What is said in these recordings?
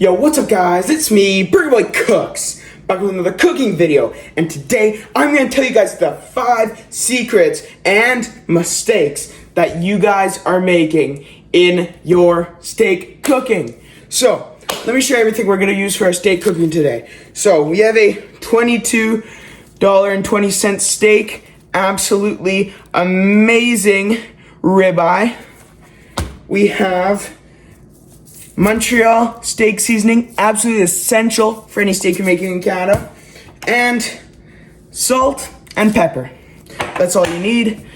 Yo, what's up guys? It's me, Burger Boy Cooks, back with another cooking video. And today, I'm going to tell you guys the 5 secrets and mistakes that you guys are making in your steak cooking. So, let me show you everything we're going to use for our steak cooking today. So, we have a $22.20 steak, absolutely amazing ribeye. We have Montreal steak seasoning, absolutely essential for any steak you're making in Canada. And salt and pepper. That's all you need.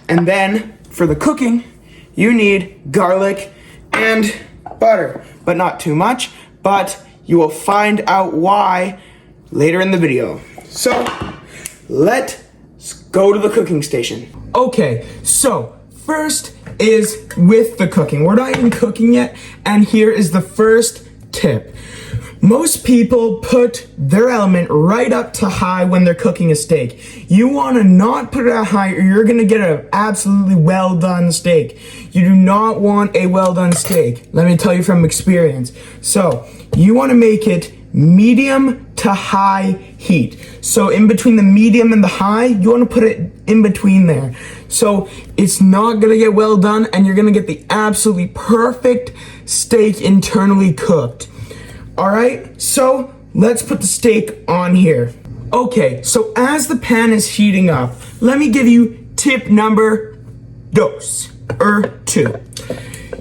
And then for the cooking, you need garlic and butter, but not too much. But you will find out why later in the video. So let's go to the cooking station. Okay, so first is with the cooking. We're not even cooking yet, and here is the first tip. Most people put their element right up to high when they're cooking a steak. You want to not put it at high or you're going to get an absolutely well done steak. You do not want a well done steak. Let me tell you from experience. So you want to make it medium to high heat. So in between the medium and the high, you want to put it in between there. So it's not going to get well done and you're going to get the absolutely perfect steak internally cooked. All right, so let's put the steak on here. Okay, so as the pan is heating up, let me give you tip number 2.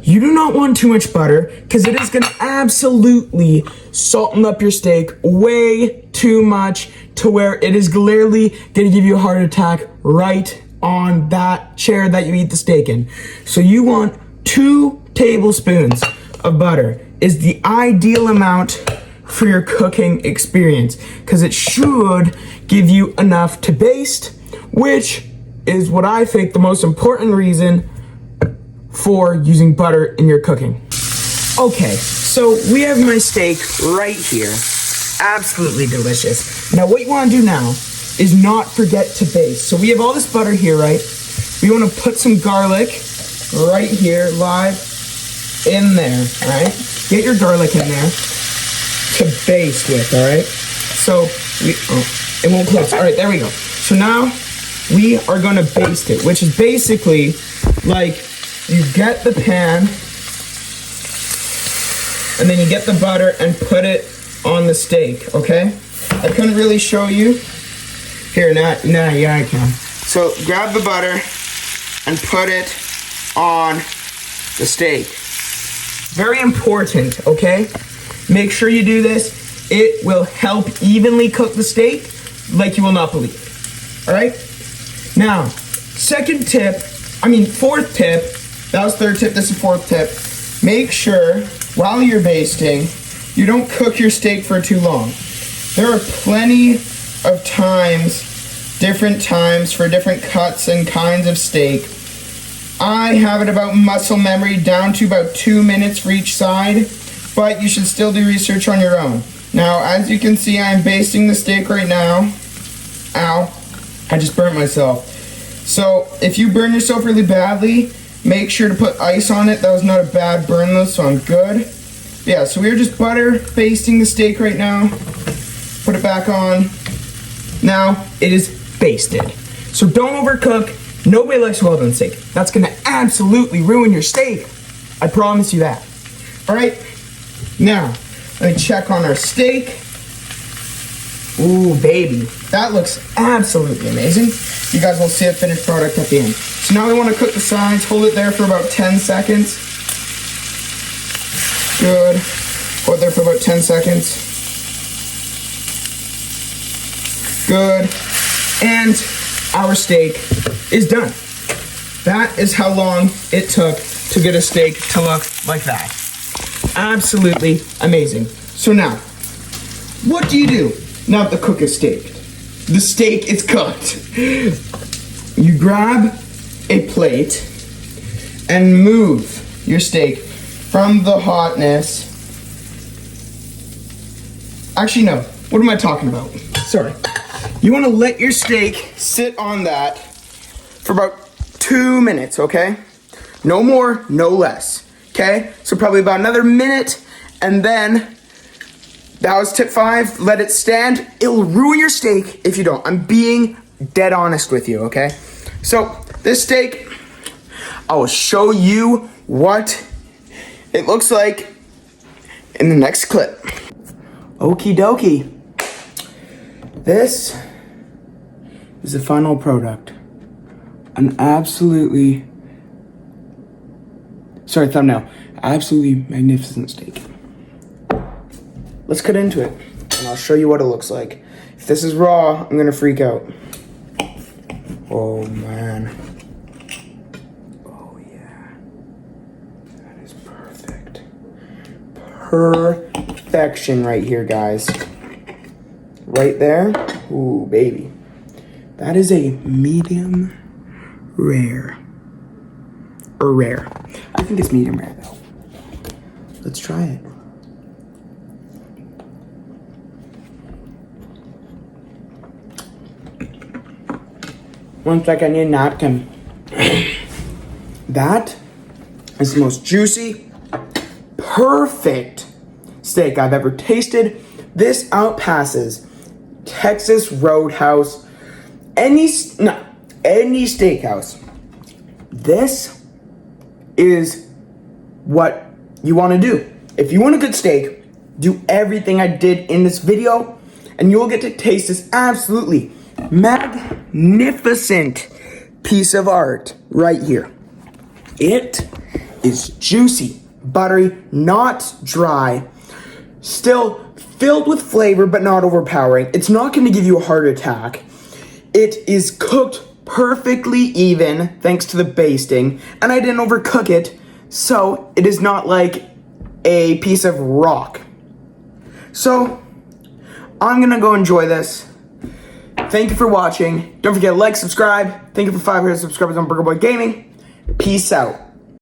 You do not want too much butter because it is going to absolutely salten up your steak way too much to where it is clearly going to give you a heart attack right on that chair that you eat the steak in. So you want 2 tablespoons of butter is the ideal amount for your cooking experience because it should give you enough to baste, which is what I think the most important reason for using butter in your cooking. Okay, so we have my steak right here. Absolutely delicious. Now what you want to do now is not forget to baste. So we have all this butter here, right? We want to put some garlic right here live in there, all right? Get your garlic in there to baste with, all right? So it won't close. All right, there we go. So now we are going to baste it, which is basically like you get the pan and then you get the butter and put it on the steak, okay? I couldn't really show you. Here, yeah, I can. So grab the butter and put it on the steak. Very important, okay? Make sure you do this. It will help evenly cook the steak like you will not believe. All right? Now, fourth tip. That was third tip, this is fourth tip. Make sure, while you're basting, you don't cook your steak for too long. There are plenty of times, different times for different cuts and kinds of steak. I have it about muscle memory down to about 2 minutes for each side, but you should still do research on your own. Now, as you can see, I'm basting the steak right now. Ow, I just burnt myself. So if you burn yourself really badly, make sure to put ice on it. That was not a bad burn though, so I'm good. Yeah, so we're just butter basting the steak right now. Put it back on. Now it is basted. So don't overcook. Nobody likes well done steak. That's gonna absolutely ruin your steak. I promise you that. All right, now let me check on our steak. Ooh, baby, that looks absolutely amazing. You guys will see a finished product at the end. So now we want to cook the sides. Hold it there for about 10 seconds. Good. Hold it there for about 10 seconds. Good. And our steak is done. That is how long it took to get a steak to look like that. Absolutely amazing. So now, what do you do now that the cook is steak? The steak is cooked. You grab a plate and move your steak from the hotness. Actually, no. What am I talking about? Sorry. You want to let your steak sit on that for about 2 minutes, okay? No more, no less, okay? So probably about another minute, And then, that was tip 5. Let it stand. It'll ruin your steak if you don't. I'm being dead honest with you, okay? So, this steak, I will show you what it looks like in the next clip. Okie dokie. This is the final product. An absolutely, thumbnail. Absolutely magnificent steak. Let's cut into it, and I'll show you what it looks like. If this is raw, I'm gonna freak out. Oh man. Oh yeah. That is perfect. Perfection right here, guys. Right there. Ooh, baby. That is a medium rare. Or rare. I think it's medium rare though. Let's try it. One second, I need a napkin. That is the most juicy, perfect steak I've ever tasted. This outpasses Texas Roadhouse, any steakhouse. This is what you want to do. If you want a good steak, do everything I did in this video, and you'll get to taste this absolutely magnificent piece of art right here. It is juicy, buttery, not dry, still filled with flavor but not overpowering. It's not going to give you a heart attack. It is cooked perfectly even thanks to the basting, and I didn't overcook it, so it is not like a piece of rock. So I'm gonna go enjoy this. Thank you for watching. Don't forget to like, subscribe. Thank you for 500 subscribers on Burger Boy Gaming. Peace out.